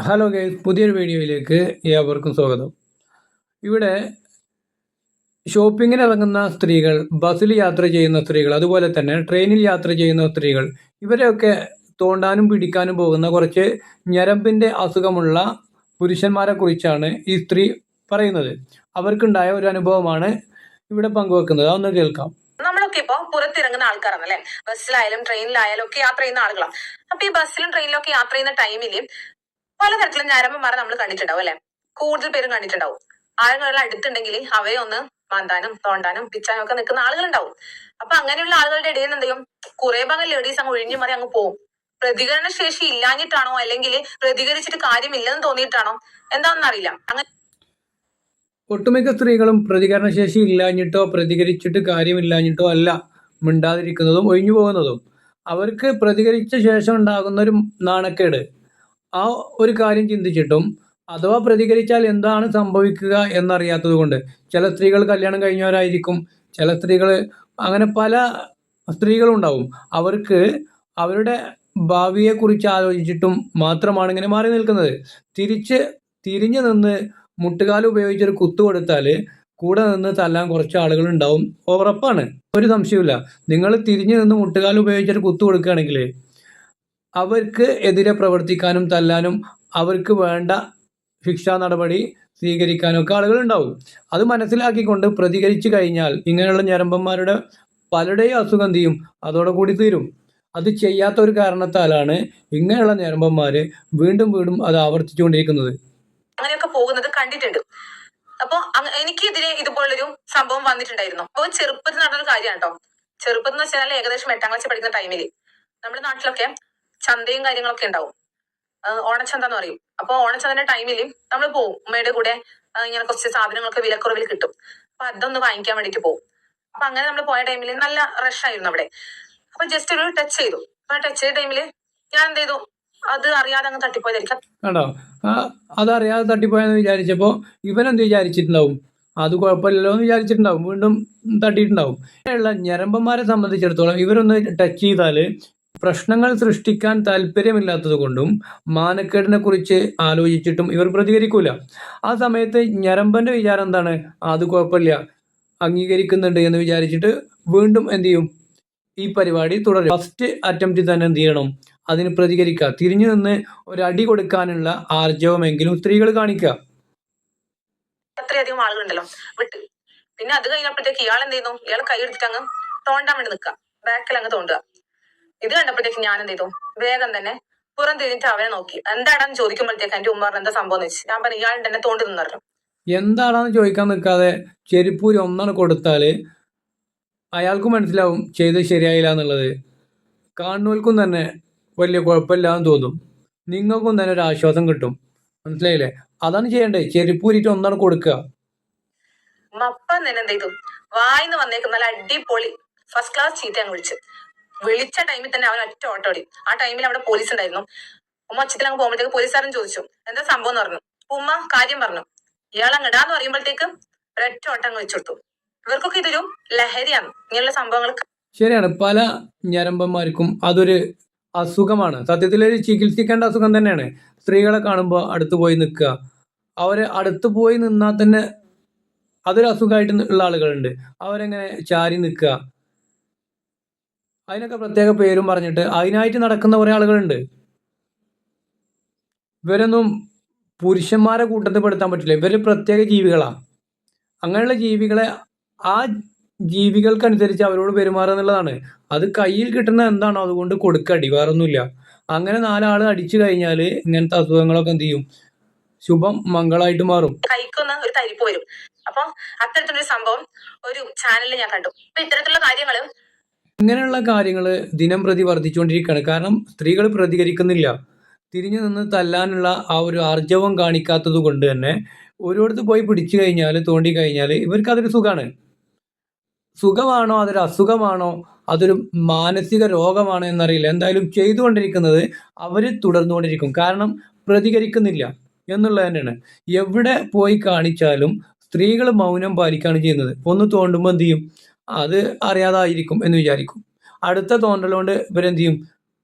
Hello guys, പുതിയൊരു വീഡിയോയിലേക്ക് ഏവർക്കും സ്വാഗതം. ഇവിടെ ഷോപ്പിങ്ങിന് ഇറങ്ങുന്ന സ്ത്രീകൾ, ബസ്സിൽ യാത്ര ചെയ്യുന്ന സ്ത്രീകൾ, അതുപോലെ തന്നെ ട്രെയിനിൽ യാത്ര ചെയ്യുന്ന സ്ത്രീകൾ, ഇവരെയൊക്കെ തോണ്ടാനും പിടിക്കാനും പോകുന്ന കുറച്ച് ഞരമ്പിൻ്റെ അസുഖമുള്ള പുരുഷന്മാരെ കുറിച്ചാണ് ഈ സ്ത്രീ പറയുന്നത്. അവർക്കുണ്ടായ ഒരു അനുഭവമാണ് ഇവിടെ പങ്കുവെക്കുന്നത്. അതൊന്ന് കേൾക്കാം. നമ്മളൊക്കെ ഇപ്പൊ പുറത്തിറങ്ങുന്ന ആൾക്കാരാണ് അല്ലെ, ബസ്സിലായാലും ട്രെയിനിലായാലും ഒക്കെ യാത്ര ചെയ്യുന്ന ആളുകളാണ്. അപ്പൊ ഈ ബസ്സിലും ട്രെയിനിലും ഒക്കെ യാത്ര ചെയ്യുന്ന ടൈമിൽ പലതരത്തിലുള്ള ഞരമ്പന്മാരെ നമ്മൾ കണ്ടിട്ടുണ്ടാവും അല്ലെ, കൂടുതൽ പേരും കണ്ടിട്ടുണ്ടാവും. ആളുകളെല്ലാം അടുത്തുണ്ടെങ്കിൽ അവയെ ഒന്ന് മാന്താനും തോണ്ടാനും പിച്ചാനും ഒക്കെ നിൽക്കുന്ന ആളുകളുണ്ടാവും. അപ്പൊ അങ്ങനെയുള്ള ആളുകളുടെ ഇടയിൽ എന്ത് ചെയ്യും, കുറെ ഭാഗം ലേഡീസ് അങ്ങ് ഒഴിഞ്ഞു മാറി അങ്ങ് പോകും. പ്രതികരണ ശേഷി ഇല്ലാഞ്ഞിട്ടാണോ അല്ലെങ്കിൽ പ്രതികരിച്ചിട്ട് കാര്യമില്ലെന്ന് തോന്നിയിട്ടാണോ എന്താണെന്ന് അറിയില്ല. അങ്ങനെ ഒട്ടുമിക്ക സ്ത്രീകളും പ്രതികരണശേഷി ഇല്ലാഞ്ഞിട്ടോ പ്രതികരിച്ചിട്ട് കാര്യമില്ലാഞ്ഞിട്ടോ അല്ല മിണ്ടാതിരിക്കുന്നതും ഒഴിഞ്ഞു പോകുന്നതും. അവർക്ക് പ്രതികരിച്ച ശേഷം ഉണ്ടാകുന്ന ഒരു നാണക്കേട്, ആ ഒരു കാര്യം ചിന്തിച്ചിട്ടും അഥവാ പ്രതികരിച്ചാൽ എന്താണ് സംഭവിക്കുക എന്നറിയാത്തത് കൊണ്ട് ചില സ്ത്രീകൾ കല്യാണം കഴിഞ്ഞവരായിരിക്കും, ചില സ്ത്രീകൾ അങ്ങനെ പല സ്ത്രീകളുണ്ടാവും. അവർക്ക് അവരുടെ ഭാവിയെക്കുറിച്ച് ആലോചിച്ചിട്ടും മാത്രമാണ് ഇങ്ങനെ മാറി നിൽക്കുന്നത്. തിരിഞ്ഞു നിന്ന് മുട്ടുകാല് ഉപയോഗിച്ചൊരു കുത്തു കൊടുത്താൽ കൂടെ നിന്ന് തല്ലാൻ കുറച്ച് ആളുകൾ ഉണ്ടാവും, ഉറപ്പാണ്, ഒരു സംശയമില്ല. നിങ്ങൾ തിരിഞ്ഞു നിന്ന് മുട്ടുകാല് ഉപയോഗിച്ചൊരു കുത്തു കൊടുക്കുകയാണെങ്കിൽ അവർക്ക് എതിരെ പ്രവർത്തിക്കാനും തല്ലാനും അവർക്ക് വേണ്ട ശിക്ഷാ നടപടി സ്വീകരിക്കാനും ഒക്കെ ആളുകളുണ്ടാവും. അത് മനസ്സിലാക്കിക്കൊണ്ട് പ്രതികരിച്ചു കഴിഞ്ഞാൽ ഇങ്ങനെയുള്ള ഞരമ്പന്മാരുടെ പലരുടെയും അസുഖം ചെയ്യും, അതോടെ കൂടി തീരും. അത് ചെയ്യാത്ത ഒരു കാരണത്താലാണ് ഇങ്ങനെയുള്ള ഞരമ്പന്മാർ വീണ്ടും വീണ്ടും അത് ആവർത്തിച്ചുകൊണ്ടിരിക്കുന്നത്. അങ്ങനെയൊക്കെ പോകുന്നത് കണ്ടിട്ടുണ്ട്. അപ്പൊ എനിക്ക് ഇതുപോലൊരു സംഭവം വന്നിട്ടുണ്ടായിരുന്നു. അപ്പൊ ചെറുപ്പത്തിൽ നടന്നൊരു കാര്യമാണ് കേട്ടോ. ചെറുപ്പത്തിൽ എന്ന് വെച്ചാൽ ഏകദേശം 8ാം ക്ലാസ്സിൽ പഠിക്കുന്ന ടൈമില് നമ്മുടെ നാട്ടിലൊക്കെ ചന്തയും കാര്യങ്ങളൊക്കെ ഉണ്ടാവും. ഓണച്ചന്ത എന്ന് പറയും. അപ്പൊ ഓണച്ചന്തന്റെ ടൈമിൽ നമ്മൾ പോവും, ഉമ്മയുടെ കൂടെ ഇങ്ങനെ കുറച്ച് സാധനങ്ങളൊക്കെ വിലക്കുറവിൽ കിട്ടും. അപ്പൊ അതൊന്ന് വാങ്ങിക്കാൻ വേണ്ടിട്ട് പോകും. അപ്പൊ അങ്ങനെ നമ്മൾ പോയ ടൈമിൽ നല്ല റഷ് ആയിരുന്നു അവിടെ. അപ്പൊ ജസ്റ്റ് ഒരു ടച്ച് ചെയ്തു. അപ്പൊ ടച്ച് ചെയ്ത ടൈമില് ഞാൻ എന്ത് ചെയ്തു, അത് അറിയാതെ അങ്ങ് തട്ടിപ്പോയതായിരിക്കും. കണ്ടോ, അതറിയാതെ തട്ടിപ്പോയെന്ന് വിചാരിച്ചപ്പോ ഇവനെന്ത് വിചാരിച്ചിട്ടുണ്ടാവും, അത് കുഴപ്പമില്ലല്ലോ എന്ന് വിചാരിച്ചിട്ടുണ്ടാവും, വീണ്ടും തട്ടിയിട്ടുണ്ടാവും. അങ്ങനെയുള്ള ഞരമ്പന്മാരെ സംബന്ധിച്ചിടത്തോളം ഇവരൊന്ന് ടച്ച് ചെയ്താൽ പ്രശ്നങ്ങൾ സൃഷ്ടിക്കാൻ താല്പര്യമില്ലാത്തത് കൊണ്ടും മാനക്കേടിനെ കുറിച്ച് ആലോചിച്ചിട്ടും ഇവർ പ്രതികരിക്കൂല. ആ സമയത്ത് ഞരമ്പന്റെ വിചാരം എന്താണ്, അത് കുഴപ്പമില്ല, അംഗീകരിക്കുന്നുണ്ട് എന്ന് വിചാരിച്ചിട്ട് വീണ്ടും എന്ത് ചെയ്യും, ഈ പരിപാടി തുടരും. ഫസ്റ്റ് അറ്റംപ്റ്റിൽ തന്നെ എന്ത് ചെയ്യണം, അതിന് പ്രതികരിക്കുക, തിരിഞ്ഞു നിന്ന് ഒരടി കൊടുക്കാനുള്ള ആർജവമെങ്കിലും സ്ത്രീകൾ കാണിക്കുക. അത്രയധികം ആളുകളുണ്ടല്ലോ വിട്ട്. പിന്നെ അത് കഴിഞ്ഞപ്പോഴത്തേക്ക് ഇയാൾ എന്ത് ചെയ്യുന്നു, ഇയാൾ കൈ എടുത്തിട്ട് അങ്ങ് തോണ്ടാൻ വേണ്ടി നിൽക്കുക, ബാക്കിൽ അങ്ങ് തോണ്ടുക. ഇത് കണ്ടപ്പോഴത്തേക്ക് ഞാൻ എന്ത് ചെയ്തു, വേഗം തന്നെ പുറം തിരിഞ്ഞിട്ട് അവനെ നോക്കി. എന്താണെന്ന് ചോദിക്കുമ്പോഴത്തേക്ക് എന്റെ ഉമ്മ പറഞ്ഞു എന്താ സംഭവം എന്ന് വെച്ച്. ഞാൻ പറഞ്ഞു ഇയാളുടെ എന്നെ തോണ്ടി നിന്ന് പറഞ്ഞു. എന്താണെന്ന് ചോദിക്കാൻ നിൽക്കാതെ ചെരുപ്പൂരി ഒന്നാണ് കൊടുത്താല് അയാൾക്കും മനസ്സിലാവും ചെയ്തത് ശരിയായില്ല എന്നുള്ളത്. കാണുന്നവർക്കും തന്നെ വലിയ കുഴപ്പമില്ലാന്ന് തോന്നും, നിങ്ങൾക്കും തന്നെ ഒരു ആശ്വാസം കിട്ടും. മനസ്സിലായില്ലേ? അതാണ് ചെയ്യേണ്ടത്. ചെരുപ്പൂരിട്ട് ഒന്നാണ് കൊടുക്കുക. അപ്പം തന്നെ എന്ത് ചെയ്തു, വായിന്ന് വന്നേക്കും നല്ല അടിപൊളി ഫസ്റ്റ് ക്ലാസ് ചീത്ത അങ്ങ് വിളിച്ച ടൈമിൽ തന്നെ അവൻ ഒറ്റ ഓട്ടോ ഓടി. ആ ടൈമിൽ അവിടെ പോലീസ് ഉണ്ടായിരുന്നു. ഉമ്മ ഒച്ചത്തിൽ അങ്ങ് പോകുമ്പോഴത്തേക്ക് പോലീസുകാരൻ ചോദിച്ചു എന്താ സംഭവം എന്ന് പറഞ്ഞു. ഉമ്മ കാര്യം പറഞ്ഞു. ഇയാൾ അങ്ങടാന്ന് പറയുമ്പോഴത്തേക്ക് ഒരൊറ്റ ഓട്ടം അങ്ങ് വെച്ചു കൊടുത്തു. ഇവർക്കൊക്കെ ഇതൊരു ലഹരിയാണ് ഇങ്ങനെയുള്ള സംഭവങ്ങൾ. ശരിയാണ്, പല ഞരമ്പന്മാർക്കും അതൊരു അസുഖമാണ്. സത്യത്തിൽ ഒരു ചികിത്സിക്കേണ്ട അസുഖം തന്നെയാണ്. സ്ത്രീകളെ കാണുമ്പോൾ അടുത്ത് പോയി നിൽക്കുക, അവരെ അടുത്ത് പോയി നിന്നാൽ തന്നെ അതൊരു അസുഖമായിട്ട് ഉള്ള ആളുകളുണ്ട്. അവരെങ്ങനെ ചാരി നിൽക്കുക, അതിനൊക്കെ പ്രത്യേക പേരും പറഞ്ഞിട്ട് അതിനായിട്ട് നടക്കുന്ന കുറേ ആളുകളുണ്ട്. ഇവരൊന്നും പുരുഷന്മാരെ കൂട്ടത്തിൽ പെടുത്താൻ പറ്റില്ല. ഇവർ പ്രത്യേക ജീവികളാണ്. അങ്ങനെയുള്ള ജീവികളെ ആ ജീവികൾക്കനുസരിച്ച് അവരോട് പെരുമാറുക എന്നുള്ളതാണ്. അത് കയ്യിൽ കിട്ടുന്ന എന്താണോ അതുകൊണ്ട് കൊടുക്കടി, വേറൊന്നുമില്ല. അങ്ങനെ 4 ആൾ അടിച്ചു കഴിഞ്ഞാൽ ഇങ്ങനത്തെ അസുഖങ്ങളൊക്കെ എന്ത് ചെയ്യും, ശുഭം മംഗളായിട്ട് മാറും. കൈക്കൊന്ന് ഒരു തരിപ്പ് വരും. അപ്പൊ അത്തരത്തിലൊരു സംഭവം ഒരു ചാനലിൽ ഞാൻ കണ്ടു. അപ്പൊ ഇത്തരത്തിലുള്ള കാര്യങ്ങള് ഇങ്ങനെയുള്ള കാര്യങ്ങൾ ദിനം പ്രതി വർദ്ധിച്ചുകൊണ്ടിരിക്കുകയാണ്. കാരണം സ്ത്രീകൾ പ്രതികരിക്കുന്നില്ല, തിരിഞ്ഞു നിന്ന് തല്ലാനുള്ള ആ ഒരു ആർജവം കാണിക്കാത്തത് കൊണ്ട് തന്നെ ഓരോരുത്ത് പോയി പിടിച്ചു കഴിഞ്ഞാൽ, തോണ്ടി കഴിഞ്ഞാൽ ഇവർക്ക് അതൊരു സുഖമാണ്. സുഖമാണോ അതൊരു അസുഖമാണോ അതൊരു മാനസിക രോഗമാണോ എന്നറിയില്ല. എന്തായാലും ചെയ്തുകൊണ്ടിരിക്കുന്നത് അവർ തുടർന്നുകൊണ്ടിരിക്കും. കാരണം പ്രതികരിക്കുന്നില്ല എന്നുള്ളത് തന്നെയാണ്. എവിടെ പോയി കാണിച്ചാലും സ്ത്രീകൾ മൗനം പാലിക്കുകയാണ് ചെയ്യുന്നത്. ഒന്ന് തോണ്ടുമ്പോൾ എന്ത് ചെയ്യും, അത് അറിയാതായിരിക്കും എന്ന് വിചാരിക്കും. അടുത്ത തോണ്ടലുകൊണ്ട് ഇവരെന്ത് ചെയ്യും,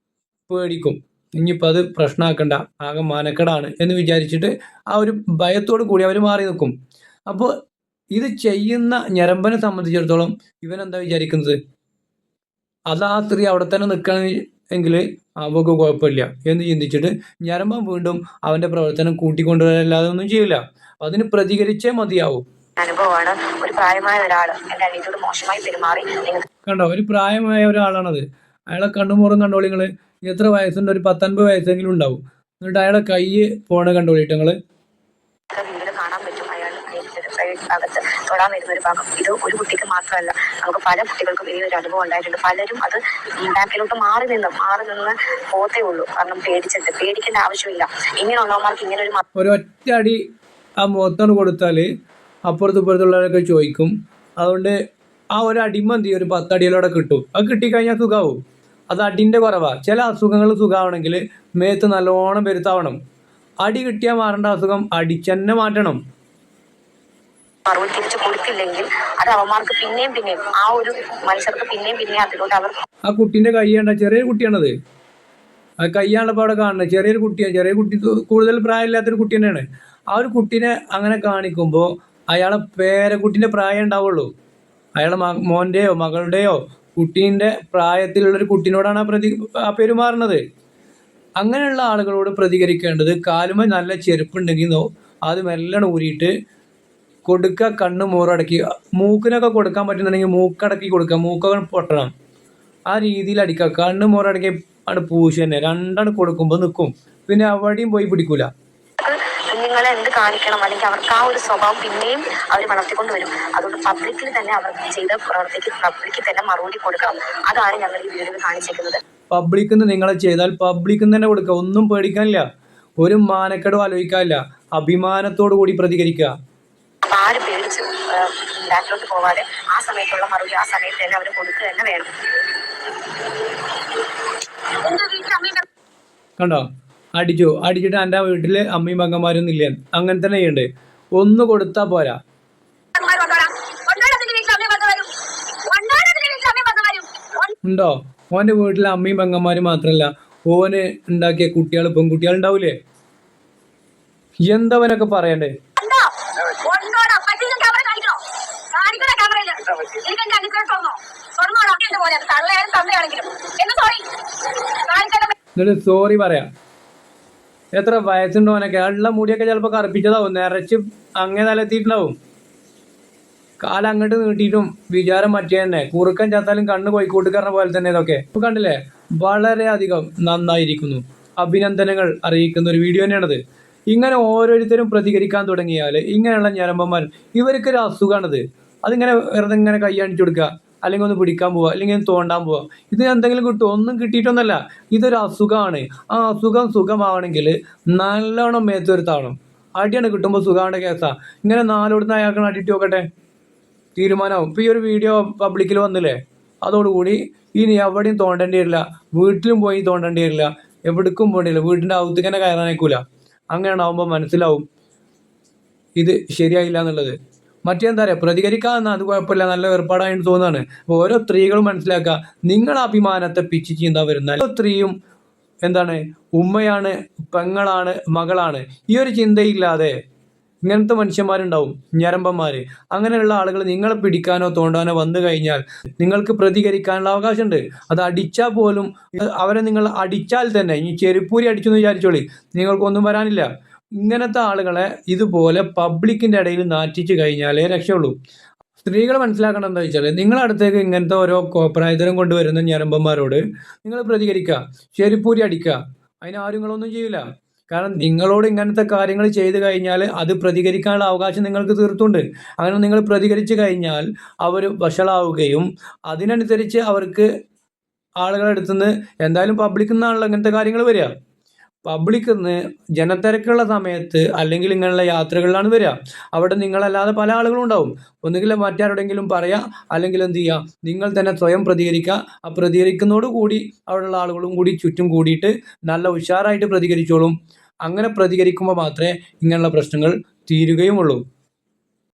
പേടിക്കും. ഇനിയിപ്പോൾ അത് പ്രശ്നമാക്കണ്ട, ആകെ മാനക്കേടാണ് എന്ന് വിചാരിച്ചിട്ട് ആ ഒരു ഭയത്തോട് കൂടി അവർ മാറി നിൽക്കും. അപ്പോൾ ഇത് ചെയ്യുന്ന ഞരമ്പനെ സംബന്ധിച്ചിടത്തോളം ഇവനെന്താ വിചാരിക്കുന്നത്, അത് ആ സ്ത്രീ അവിടെ തന്നെ നിൽക്കണമെങ്കിൽ അവൾക്ക് കുഴപ്പമില്ല എന്ന് ചിന്തിച്ചിട്ട് ഞരമ്പൻ വീണ്ടും അവൻ്റെ പ്രവർത്തനം കൂട്ടിക്കൊണ്ടുവരല്ലാതെ ഒന്നും ചെയ്യില്ല. അതിന് പ്രതികരിച്ചേ മതിയാവും. അനുഭവമാണ്. ഒരു പ്രായമായ ഒരാൾ എൻ്റെ അനിയത്തിയോട് മോശമായി പെരുമാറി. കണ്ടോ, ഒരു പ്രായമായ ഒരാളാണത്. അയാളെ കണ്ണുമുറും കണ്ടോളി നിങ്ങൾ. എത്ര വയസ്സുണ്ട്, ഒരു 19 വയസ്സെങ്കിലും ഉണ്ടാവും. എന്നിട്ട് അയാളെ കൈ പോണ കണ്ടോളിട്ട് നിങ്ങൾ. വീഡിയോയിൽ കാണാൻ പറ്റും അയാൾ ഭാഗത്ത് തൊടാൻ വരുന്ന ഒരു ഭാഗം. ഇത് ഒരു കുട്ടിക്ക് മാത്രമല്ല, നമുക്ക് പല കുട്ടികൾക്കും ഈ ഒരു അനുഭവം ഉണ്ടായിട്ടുണ്ട്. പലരും അത് ബാക്കിലോട്ട് മാറി നിന്ന് പോത്തേ ഉള്ളൂ. കാരണം പേടിക്കേണ്ട ആവശ്യമില്ല. ഇങ്ങനെയുള്ളവന്മാർക്ക് ഇങ്ങനെ ഒരു ഒറ്റ അടി ആ മുഖത്തോട് കൊടുത്താൽ അപ്പുറത്തുള്ളവരൊക്കെ ചോദിക്കും. അതുകൊണ്ട് ആ ഒരു അടിമന്തി ഒരു 10 അടിയിലൂടെ കിട്ടും. അത് കിട്ടിക്കഴിഞ്ഞാൽ സുഖമാവും. അത് അടിൻ്റെ കുറവാണ്. ചില അസുഖങ്ങൾ സുഖമാവണമെങ്കിൽ മേത്ത് നല്ലോണം പെരുത്താവണം. അടി കിട്ടിയാൽ മാറേണ്ട അസുഖം അടിച്ചന്നെ മാറ്റണം. മറുപടി തിരിച്ചു കൊടുത്തില്ലെങ്കിൽ അത് അവന്മാർക്ക് പിന്നെയും ആ ഒരു മനുഷ്യർക്ക് പിന്നെയും അതിലോട്ട് അവർ. ആ കുട്ടീൻ്റെ കൈ കണ്ട, ചെറിയ കുട്ടിയാണത്. ആ കൈയാണപ്പോൾ അവിടെ കാണുന്നത്. ചെറിയൊരു കുട്ടിയാണ്. ചെറിയ കുട്ടി, കൂടുതൽ പ്രായമില്ലാത്തൊരു കുട്ടി തന്നെയാണ്. ആ ഒരു കുട്ടീനെ അങ്ങനെ കാണിക്കുമ്പോൾ അയാളെ പേരക്കുട്ടീൻ്റെ പ്രായം ഉണ്ടാവുള്ളൂ. അയാളെ മോൻ്റെയോ മകളുടെയോ കുട്ടീൻ്റെ പ്രായത്തിലുള്ളൊരു കുട്ടീനോടാണ് പെരുമാറുന്നത്. അങ്ങനെയുള്ള ആളുകളോട് പ്രതികരിക്കേണ്ടത് കാലുമേ നല്ല ചെരുപ്പുണ്ടെങ്കിൽ അത് മെല്ലെ ഊരിയിട്ട് കൊടുക്കുക. കണ്ണ് മൂറടക്കി, മൂക്കിനൊക്കെ കൊടുക്കാൻ പറ്റുന്നുണ്ടെങ്കിൽ മൂക്കടക്കി കൊടുക്കുക. മൂക്കൊക്കെ പൊട്ടണം. ആ രീതിയിൽ അടിക്കുക. കണ്ണ് മൂറടക്കി അവിടെ പൂശി തന്നെ രണ്ടാണ് കൊടുക്കുമ്പോൾ നിൽക്കും. പിന്നെ എവിടെയും പോയി പിടിക്കൂല. കുഞ്ഞുങ്ങളെ എന്ത് കാണിക്കണം, അല്ലെങ്കിൽ അവർക്ക് ആ ഒരു സ്വഭാവം പിന്നെയും അവർ വളർത്തിക്കൊണ്ട് വരും. അതുകൊണ്ട് പബ്ലിക്കിൽ തന്നെ അവർ ചെയ്ത പ്രവർത്തിക്ക് പബ്ലിക്കിൽ തന്നെ മറുപടി കൊടുക്കണം. അതാണ് ഞങ്ങൾ ഈ വീഡിയോയിൽ കാണിച്ചിരിക്കുന്നത്. പബ്ലിക്കിൽ നിന്ന് നിങ്ങളെ ചെയ്താൽ പബ്ലിക്കിൽ നിന്ന് തന്നെ കൊടുക്കുക. ഒന്നും പേടിക്കാനില്ല, ഒരു മാനക്കേടും ആലോചിക്കാനില്ല. അഭിമാനത്തോടു കൂടി പ്രതികരിക്കുക. ആരും പേടിച്ച് ബാക്കിലോട്ട് പോവാതെ ആ സമയത്തുള്ള മറുപടി ആ സമയത്ത് തന്നെ അവർ കൊടുക്കുക തന്നെ വേണം. കണ്ടോ, അടിച്ചിട്ട് എൻ്റെ വീട്ടിൽ അമ്മയും പെങ്ങന്മാരൊന്നും ഇല്ല. അങ്ങനെ തന്നെ ചെയ്യണ്ടേ. ഒന്ന് കൊടുത്താൽ പോരാ. ഉണ്ടോ, ഓൻ്റെ വീട്ടിലെ അമ്മയും പെങ്ങന്മാരും മാത്രമല്ല, ഓന് ഉണ്ടാക്കിയ കുട്ടികൾ പെൺകുട്ടികൾ ഉണ്ടാവൂലേ? എന്തവനൊക്കെ പറയണ്ടേ. എന്നിട്ട് സോറി പറയാം. എത്ര വയസ്സുണ്ടോ ഓനൊക്കെ? ഉള്ള മുടിയൊക്കെ ചിലപ്പോൾ കറുപ്പിച്ചതാവും, നിറച്ച് അങ്ങേ തലത്തിയിട്ടുണ്ടാവും. കാലം അങ്ങോട്ട് നീട്ടിയിട്ടും വിചാരം മറ്റേ തന്നെ. കുറുക്കൻ ചത്താലും കണ്ണ് കോഴിക്കോട്ടുകാരനെ പോലെ തന്നെ. ഇതൊക്കെ ഇപ്പൊ കണ്ടില്ലേ, വളരെയധികം നന്നായിരിക്കുന്നു. അഭിനന്ദനങ്ങൾ അറിയിക്കുന്ന ഒരു വീഡിയോ തന്നെയാണത്. ഇങ്ങനെ ഓരോരുത്തരും പ്രതികരിക്കാൻ തുടങ്ങിയാൽ ഇങ്ങനെയുള്ള ഞരമ്പന്മാർ, ഇവർക്കൊരു അസുഖമാണിത്. അതിങ്ങനെ വെറുതെ ഇങ്ങനെ കൈയണിച്ചു കൊടുക്കുക, അല്ലെങ്കിൽ ഒന്ന് പിടിക്കാൻ പോവുക, അല്ലെങ്കിൽ ഒന്ന് തോണ്ടാൻ പോവുക. ഇത് എന്തെങ്കിലും കിട്ടുമോ? ഒന്നും കിട്ടിയിട്ടൊന്നല്ല. ഇതൊരു അസുഖമാണ്. ആ അസുഖം സുഖമാവണമെങ്കിൽ നല്ലോണം മേത്തൊരുത്താവണം. അടിയാണ് കിട്ടുമ്പോൾ സുഖമാണ് കേസാ. ഇങ്ങനെ നാലോടുന്ന് അയാൾക്ക് അടിയിട്ട് നോക്കട്ടെ, തീരുമാനമാവും. ഇപ്പോൾ ഈ ഒരു വീഡിയോ പബ്ലിക്കിൽ വന്നില്ലേ, അതോടുകൂടി ഇനി എവിടെയും തോണ്ടേണ്ടി വരില്ല. വീട്ടിലും പോയി തോണ്ടേണ്ടി വരില്ല. എവിടേക്കും പോകേണ്ടിയില്ല. വീട്ടിൻ്റെ അകത്തേക്ക് തന്നെ കയറാനേക്കൂല. അങ്ങനെ ആവുമ്പോൾ മനസ്സിലാവും ഇത് ശരിയായില്ല എന്നുള്ളത്. മറ്റെന്താ പറയുക, പ്രതികരിക്കാമെന്നാൽ അത് കുഴപ്പമില്ല, നല്ല ഏർപ്പാടായിട്ട് തോന്നുകയാണ്. ഓരോ സ്ത്രീകളും മനസ്സിലാക്കുക, നിങ്ങളുടെ അഭിമാനത്തെ പിച്ച് ചീന്താൻ വരുന്ന ഓരോ സ്ത്രീയും എന്താണ്, ഉമ്മയാണ്, പെങ്ങളാണ്, മകളാണ്. ഈ ഒരു ചിന്തയില്ലാതെ ഇങ്ങനത്തെ മനുഷ്യന്മാരുണ്ടാവും, ഞരമ്പന്മാർ. അങ്ങനെയുള്ള ആളുകൾ നിങ്ങളെ പിടിക്കാനോ തോണ്ടാനോ വന്നു കഴിഞ്ഞാൽ നിങ്ങൾക്ക് പ്രതികരിക്കാനുള്ള അവകാശമുണ്ട്. അത് അടിച്ചാൽ പോലും, അവരെ നിങ്ങൾ അടിച്ചാൽ തന്നെ, ഇനി ചെരുപ്പൂരി അടിച്ചെന്ന് വിചാരിച്ചോളി, നിങ്ങൾക്കൊന്നും വരാനില്ല. ഇങ്ങനത്തെ ആളുകളെ ഇതുപോലെ പബ്ലിക്കിൻ്റെ ഇടയിൽ നാറ്റിച്ച് കഴിഞ്ഞാലേ രക്ഷയുള്ളൂ. സ്ത്രീകൾ മനസ്സിലാക്കണം എന്താ വെച്ചാൽ, നിങ്ങളുടെ അടുത്തേക്ക് ഇങ്ങനത്തെ ഓരോ കോപ്രായതരം കൊണ്ടുവരുന്ന ഞരമ്പന്മാരോട് നിങ്ങൾ പ്രതികരിക്കുക, ചെരുപ്പൂരി അടിക്കുക. അതിനാരും നിങ്ങളൊന്നും ചെയ്യില്ല. കാരണം നിങ്ങളോട് ഇങ്ങനത്തെ കാര്യങ്ങൾ ചെയ്തു കഴിഞ്ഞാൽ അത് പ്രതികരിക്കാനുള്ള അവകാശം നിങ്ങൾക്ക് തീർത്തുണ്ട്. അങ്ങനെ നിങ്ങൾ പ്രതികരിച്ചു കഴിഞ്ഞാൽ അവർ വഷളാവുകയും അതിനനുസരിച്ച് അവർക്ക് ആളുകളുടെ അടുത്തുനിന്ന്, എന്തായാലും പബ്ലിക്കിൽ നിന്നാണല്ലോ ഇങ്ങനത്തെ കാര്യങ്ങൾ വരിക. പബ്ലിക്കിൽ നിന്ന് ജനത്തിരക്കുള്ള സമയത്ത് അല്ലെങ്കിൽ ഇങ്ങനെയുള്ള യാത്രകളിലാണ് വരിക. അവിടെ നിങ്ങളല്ലാതെ പല ആളുകളും ഉണ്ടാവും. ഒന്നുകിൽ മറ്റാരോടെങ്കിലും പറയുക, അല്ലെങ്കിൽ എന്ത് ചെയ്യുക, നിങ്ങൾ തന്നെ സ്വയം പ്രതികരിക്കുക. ആ പ്രതികരിക്കുന്നതോടുകൂടി അവിടെയുള്ള ആളുകളും കൂടി ചുറ്റും കൂടിയിട്ട് നല്ല ഉഷാറായിട്ട് പ്രതികരിച്ചോളും. അങ്ങനെ പ്രതികരിക്കുമ്പോൾ മാത്രമേ ഇങ്ങനെയുള്ള പ്രശ്നങ്ങൾ തീരുകയുമുള്ളൂ.